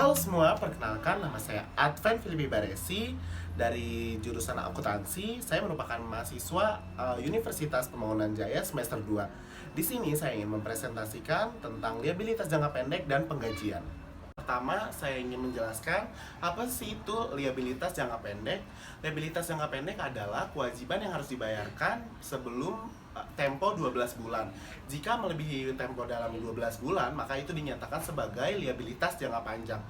Halo semua, perkenalkan nama saya Advent Filipi Baresi dari jurusan akuntansi. Saya merupakan mahasiswa Universitas Pembangunan Jaya semester 2. Di sini saya ingin mempresentasikan tentang liabilitas jangka pendek dan penggajian. Pertama, saya ingin menjelaskan apa sih itu liabilitas jangka pendek. Liabilitas jangka pendek adalah kewajiban yang harus dibayarkan sebelum tempo 12 bulan. Jika melebihi tempo dalam 12 bulan, maka itu dinyatakan sebagai liabilitas jangka panjang.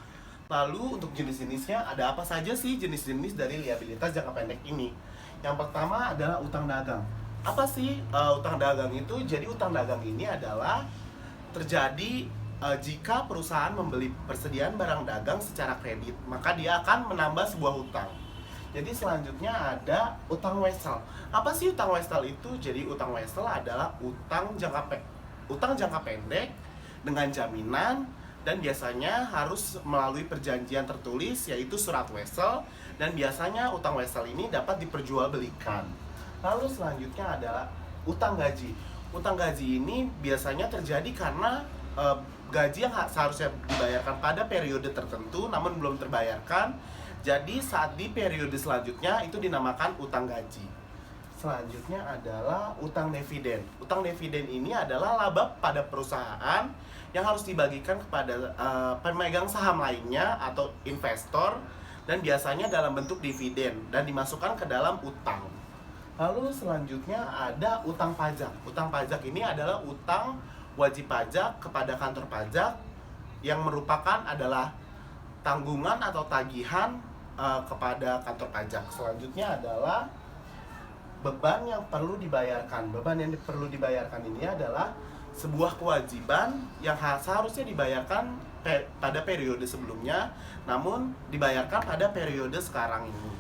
Lalu untuk jenis-jenisnya, ada apa saja sih jenis-jenis dari liabilitas jangka pendek ini? Yang pertama adalah utang dagang. Apa sih utang dagang itu? Jadi utang dagang ini adalah terjadi jika perusahaan membeli persediaan barang dagang secara kredit, maka dia akan menambah sebuah utang. Jadi selanjutnya ada utang wesel. Apa sih utang wesel itu? Jadi utang wesel adalah utang jangka pendek dengan jaminan dan biasanya harus melalui perjanjian tertulis yaitu surat wesel, dan biasanya utang wesel ini dapat diperjualbelikan. Lalu selanjutnya adalah utang gaji. Utang gaji ini biasanya terjadi karena gaji yang seharusnya dibayarkan pada periode tertentu namun belum terbayarkan. Jadi saat di periode selanjutnya itu dinamakan utang gaji. Selanjutnya adalah utang dividen. Utang dividen ini adalah laba pada perusahaan yang harus dibagikan kepada pemegang saham lainnya atau investor, dan biasanya dalam bentuk dividen dan dimasukkan ke dalam utang. Lalu selanjutnya ada utang pajak. Utang pajak ini adalah utang wajib pajak kepada kantor pajak yang merupakan adalah tanggungan atau tagihan kepada kantor pajak. Selanjutnya adalah beban yang perlu dibayarkan. Beban yang perlu dibayarkan ini adalah sebuah kewajiban yang seharusnya dibayarkan pada periode sebelumnya, namun dibayarkan pada periode sekarang ini.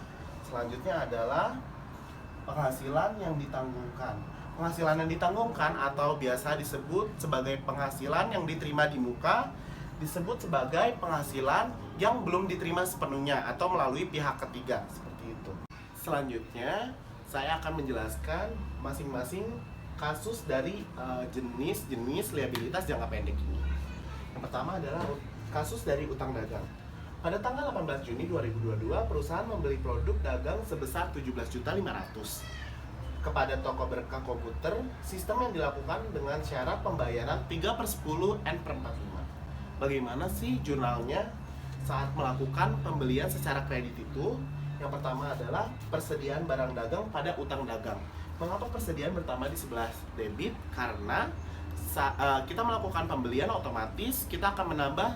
Selanjutnya adalah penghasilan yang ditanggungkan. Penghasilan yang ditanggungkan atau biasa disebut sebagai penghasilan yang diterima di muka, disebut sebagai penghasilan yang belum diterima sepenuhnya atau melalui pihak ketiga, seperti itu. Selanjutnya, saya akan menjelaskan masing-masing kasus dari jenis-jenis liabilitas jangka pendek ini. Yang pertama adalah kasus dari utang dagang. Pada tanggal 18 Juni 2022, perusahaan membeli produk dagang sebesar 17.500.000 kepada toko berkah komputer. Sistem yang dilakukan dengan syarat pembayaran 3/10 N/45. Bagaimana sih jurnalnya saat melakukan pembelian secara kredit itu? Yang pertama adalah persediaan barang dagang pada utang dagang. Mengapa persediaan bertambah di sebelah debit? Karena kita melakukan pembelian, otomatis kita akan menambah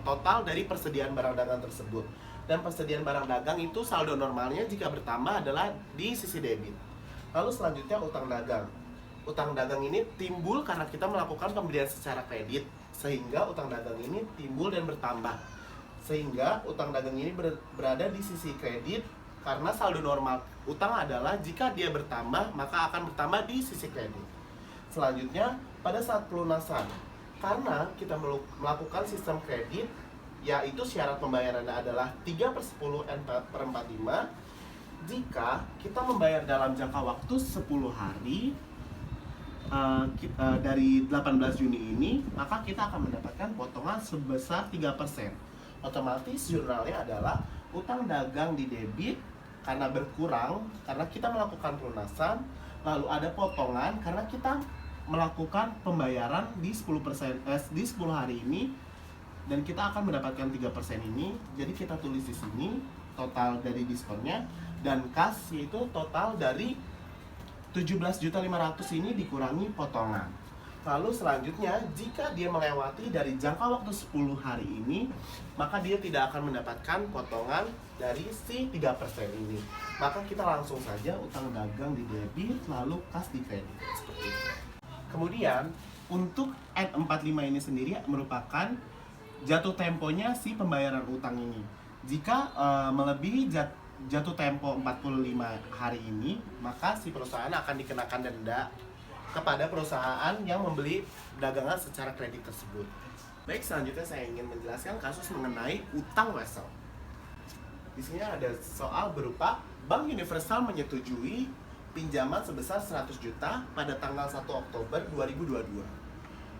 total dari persediaan barang dagang tersebut. Dan persediaan barang dagang itu saldo normalnya jika bertambah adalah di sisi debit. Lalu selanjutnya utang dagang. Utang dagang ini timbul karena kita melakukan pembelian secara kredit, sehingga utang dagang ini timbul dan bertambah. Sehingga utang dagang ini berada di sisi kredit karena saldo normal utang adalah jika dia bertambah maka akan bertambah di sisi kredit. Selanjutnya pada saat pelunasan, karena kita melakukan sistem kredit yaitu syarat pembayarannya adalah 3/10 N/45. Jika kita membayar dalam jangka waktu 10 hari dari 18 Juni ini, maka kita akan mendapatkan potongan sebesar 3%. Otomatis jurnalnya adalah utang dagang di debit karena berkurang karena kita melakukan pelunasan, lalu ada potongan karena kita melakukan pembayaran di 10% di 10 hari ini, dan kita akan mendapatkan 3% ini. Jadi kita tulis di sini total dari diskonnya, dan kas yaitu total dari 17.500.000 ini dikurangi potongan. Lalu selanjutnya, jika dia melewati dari jangka waktu 10 hari ini, maka dia tidak akan mendapatkan potongan dari si 3% ini. Maka kita langsung saja utang dagang di debit, lalu kas di kredit, seperti itu. Kemudian, untuk N45 ini sendiri merupakan jatuh temponya si pembayaran utang ini. Jika melebihi jatuh tempo 45 hari ini, maka si perusahaan akan dikenakan denda kepada perusahaan yang membeli dagangan secara kredit tersebut. Baik, selanjutnya saya ingin menjelaskan kasus mengenai utang wesel. Di sini ada soal berupa Bank Universal menyetujui pinjaman sebesar 100 juta pada tanggal 1 Oktober 2022.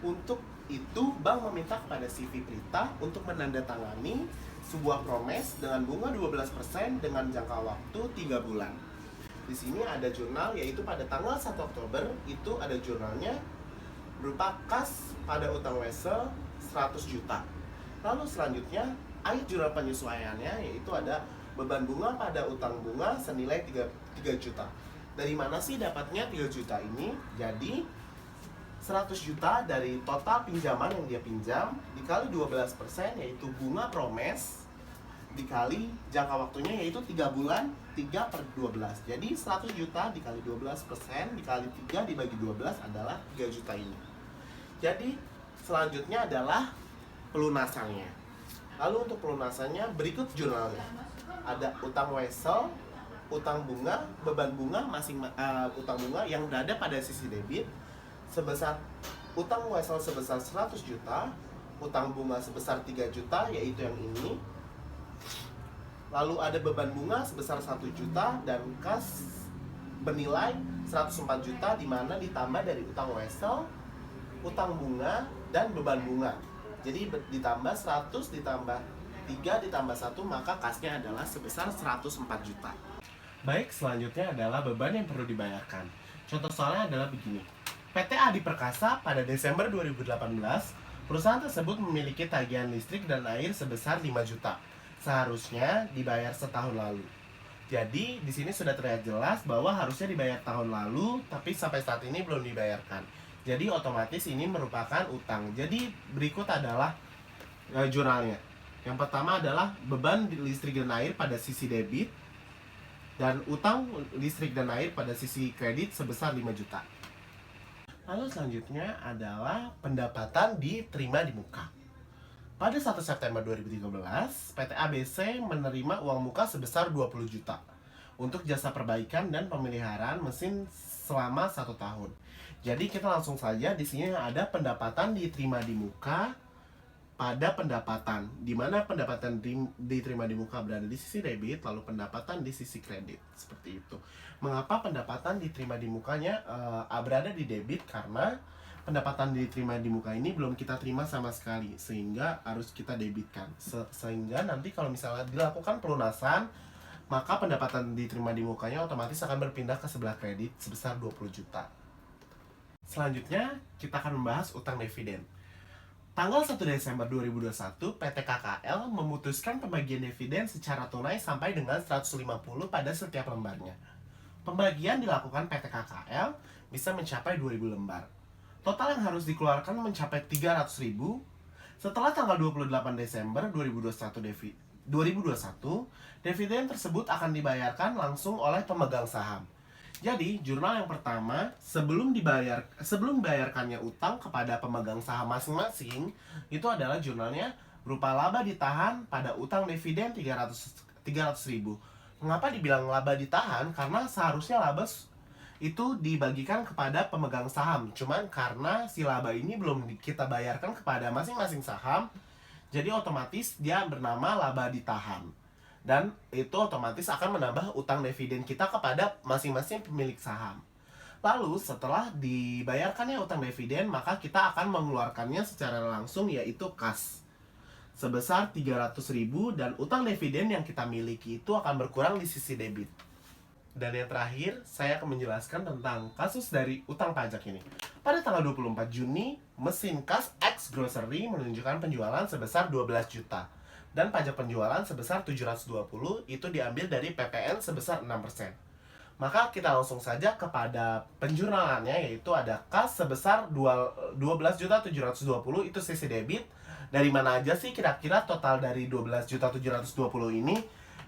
Untuk itu bank meminta kepada CV Prita untuk menandatangani sebuah promes dengan bunga 12% dengan jangka waktu 3 bulan. Di sini ada jurnal, yaitu pada tanggal 1 Oktober itu ada jurnalnya berupa kas pada utang wesel 100 juta. Lalu selanjutnya ayat jurnal penyesuaiannya, yaitu ada beban bunga pada utang bunga senilai 3 juta. Dari mana sih dapatnya 3 juta ini? Jadi 100 juta dari total pinjaman yang dia pinjam dikali 12%, yaitu bunga promes, dikali jangka waktunya yaitu 3 bulan, 3/12. Jadi 100 juta dikali 12% dikali 3 dibagi 12 adalah 3 juta ini. Jadi selanjutnya adalah pelunasannya. Lalu untuk pelunasannya berikut jurnalnya. Ada utang wesel, utang bunga, beban bunga utang bunga yang berada pada sisi debit sebesar utang wesel sebesar 100 juta, utang bunga sebesar 3 juta yaitu yang ini. Lalu ada beban bunga sebesar 1 juta dan kas bernilai 104 juta di mana ditambah dari utang wesel, utang bunga dan beban bunga. Jadi ditambah 100 ditambah 3 ditambah 1 maka kasnya adalah sebesar 104 juta. Baik, selanjutnya adalah beban yang perlu dibayarkan. Contoh soalnya adalah begini. PT Adi Perkasa pada Desember 2018, perusahaan tersebut memiliki tagihan listrik dan air sebesar 5 juta. Seharusnya dibayar setahun lalu. Jadi di sini sudah terlihat jelas bahwa harusnya dibayar tahun lalu, tapi sampai saat ini belum dibayarkan. Jadi otomatis ini merupakan utang. Jadi berikut adalah jurnalnya. Yang pertama adalah beban listrik dan air pada sisi debit dan utang listrik dan air pada sisi kredit sebesar 5 juta. Lalu selanjutnya adalah pendapatan diterima di muka. Pada 1 September 2013, PT ABC menerima uang muka sebesar 20 juta untuk jasa perbaikan dan pemeliharaan mesin selama 1 tahun. Jadi kita langsung saja di sini ada pendapatan diterima di muka pada pendapatan, di mana pendapatan diterima di muka berada di sisi debit, lalu pendapatan di sisi kredit, seperti itu. Mengapa pendapatan diterima di mukanya berada di debit? Karena pendapatan diterima di muka ini belum kita terima sama sekali, sehingga harus kita debitkan. Sehingga nanti kalau misalnya dilakukan pelunasan, maka pendapatan diterima di mukanya otomatis akan berpindah ke sebelah kredit sebesar 20 juta. Selanjutnya, kita akan membahas utang dividen. Tanggal 1 Desember 2021, PT KKL memutuskan pembagian dividen secara tunai sampai dengan 150 pada setiap lembarnya. Pembagian dilakukan PT KKL bisa mencapai 2.000 lembar. Total yang harus dikeluarkan mencapai 300.000. Setelah tanggal 28 Desember 2021, dividen tersebut akan dibayarkan langsung oleh pemegang saham. Jadi, jurnal yang pertama, sebelum dibayarkannya utang kepada pemegang saham masing-masing, itu adalah jurnalnya berupa laba ditahan pada utang dividen 300.000. Mengapa dibilang laba ditahan? Karena seharusnya laba itu dibagikan kepada pemegang saham. Cuman karena si laba ini belum kita bayarkan kepada masing-masing saham, jadi otomatis dia bernama laba ditahan. Dan itu otomatis akan menambah utang dividen kita kepada masing-masing pemilik saham. Lalu setelah dibayarkannya utang dividen, maka kita akan mengeluarkannya secara langsung, yaitu kas sebesar 300.000, dan utang dividen yang kita miliki itu akan berkurang di sisi debit. Dan yang terakhir, saya akan menjelaskan tentang kasus dari utang pajak ini. Pada tanggal 24 Juni, mesin kas X Grocery menunjukkan penjualan sebesar 12 juta. Dan pajak penjualan sebesar 720 itu diambil dari PPN sebesar 6%. Maka kita langsung saja kepada penjurnalannya, yaitu ada kas sebesar 12.720 itu sisi debit. Dari mana aja sih kira-kira total dari 12.720 ini?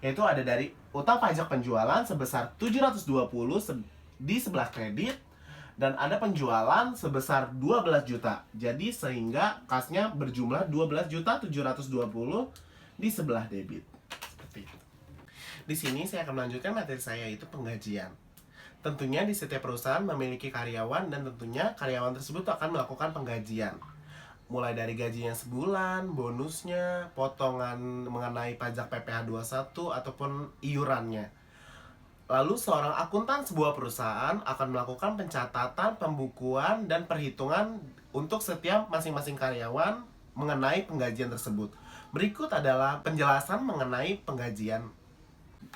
Yaitu ada dari utang pajak penjualan sebesar 720 di sebelah kredit, dan ada penjualan sebesar 12 juta. Jadi sehingga kasnya berjumlah 12.720 di sebelah debit. Seperti itu. Di sini saya akan melanjutkan materi saya, yaitu penggajian. Tentunya di setiap perusahaan memiliki karyawan, dan tentunya karyawan tersebut akan melakukan penggajian. Mulai dari gajinya sebulan, bonusnya, potongan mengenai pajak PPh 21 ataupun iurannya. Lalu seorang akuntan sebuah perusahaan akan melakukan pencatatan, pembukuan, dan perhitungan untuk setiap masing-masing karyawan mengenai penggajian tersebut. Berikut adalah penjelasan mengenai penggajian.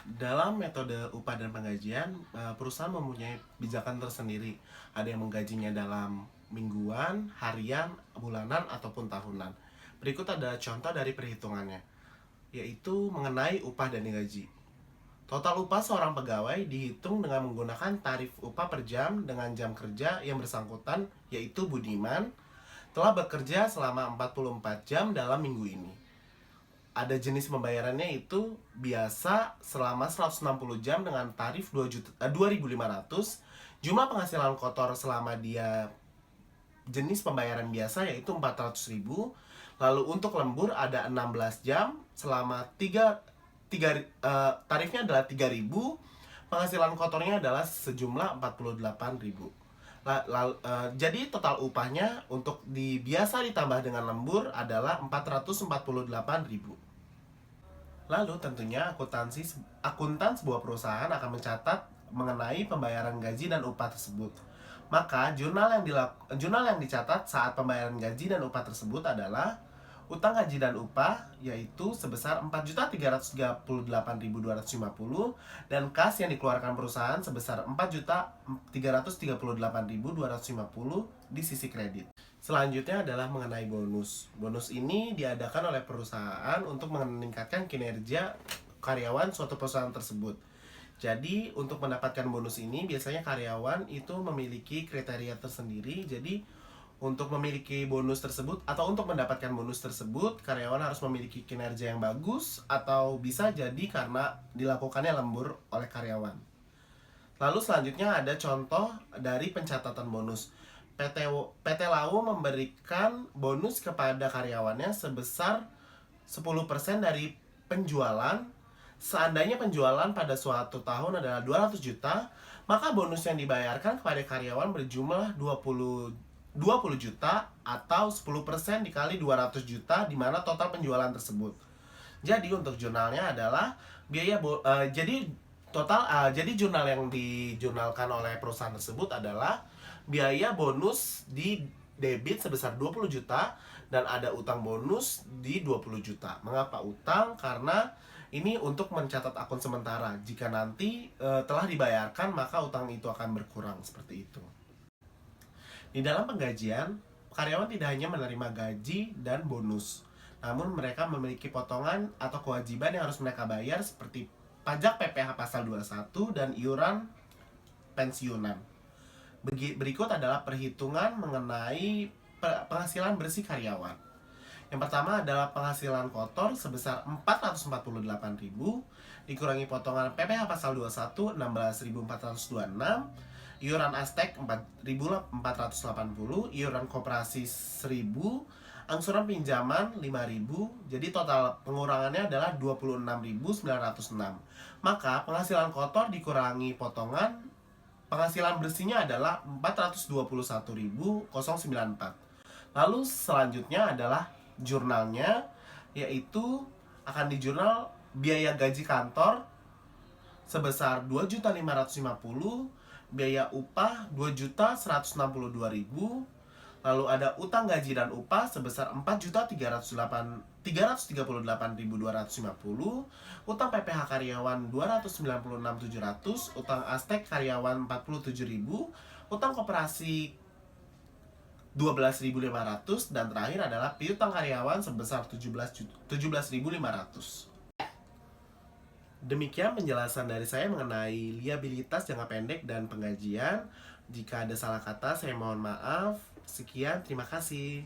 Dalam metode upah dan penggajian, perusahaan mempunyai pijakan tersendiri. Ada yang menggajinya dalam mingguan, harian, bulanan, ataupun tahunan. Berikut ada contoh dari perhitungannya, yaitu mengenai upah dan gaji. Total upah seorang pegawai dihitung dengan menggunakan tarif upah per jam dengan jam kerja yang bersangkutan, yaitu Budiman telah bekerja selama 44 jam dalam minggu ini. Ada jenis pembayarannya itu biasa selama 160 jam dengan tarif 2.500. Jumlah penghasilan kotor selama dia jenis pembayaran biasa yaitu 400.000. Lalu untuk lembur ada 16 jam selama tarifnya adalah 3.000. Penghasilan kotornya adalah sejumlah 48.000. Jadi total upahnya untuk di biasa ditambah dengan lembur adalah 448.000. Lalu tentunya akuntan sebuah perusahaan akan mencatat mengenai pembayaran gaji dan upah tersebut. Maka jurnal yang dicatat saat pembayaran gaji dan upah tersebut adalah utang gaji dan upah, yaitu sebesar 4.338.250, dan kas yang dikeluarkan perusahaan sebesar 4.338.250 di sisi kredit. Selanjutnya adalah mengenai bonus. Bonus ini diadakan oleh perusahaan untuk meningkatkan kinerja karyawan suatu perusahaan tersebut. Jadi untuk mendapatkan bonus ini biasanya karyawan itu memiliki kriteria tersendiri. Jadi untuk memiliki bonus tersebut atau untuk mendapatkan bonus tersebut, karyawan harus memiliki kinerja yang bagus atau bisa jadi karena dilakukannya lembur oleh karyawan. Lalu selanjutnya ada contoh dari pencatatan bonus. PT Lau memberikan bonus kepada karyawannya sebesar 10% dari penjualan. Seandainya penjualan pada suatu tahun adalah 200 juta, maka bonus yang dibayarkan kepada karyawan berjumlah 20 juta atau 10% dikali 200 juta, di mana total penjualan tersebut. Jadi untuk jurnalnya adalah jadi jurnal yang dijurnalkan oleh perusahaan tersebut adalah biaya bonus di debit sebesar 20 juta dan ada utang bonus di 20 juta. Mengapa utang? Karena ini untuk mencatat akun sementara. Jika nanti telah dibayarkan, maka utang itu akan berkurang, seperti itu. Di dalam penggajian, karyawan tidak hanya menerima gaji dan bonus, namun mereka memiliki potongan atau kewajiban yang harus mereka bayar seperti pajak PPh pasal 21 dan iuran pensiunan. Berikut adalah perhitungan mengenai penghasilan bersih karyawan. Yang pertama adalah penghasilan kotor sebesar 448.000 dikurangi potongan PPh pasal 21 16.426, iuran Astek 4.480, iuran koperasi 1.000, angsuran pinjaman 5.000. Jadi total pengurangannya adalah 26.906. Maka penghasilan kotor dikurangi potongan penghasilan bersihnya adalah 421.094. Lalu selanjutnya adalah jurnalnya, yaitu akan dijurnal biaya gaji kantor sebesar 2.550, biaya upah 2.162.000, lalu ada utang gaji dan upah sebesar 4.338.250, utang PPh karyawan 296.700, utang Astek karyawan 47.000, utang koperasi 12.500, dan terakhir adalah piutang karyawan sebesar 17.500. Demikian penjelasan dari saya mengenai liabilitas jangka pendek dan penggajian. Jika ada salah kata, saya mohon maaf. Sekian, terima kasih.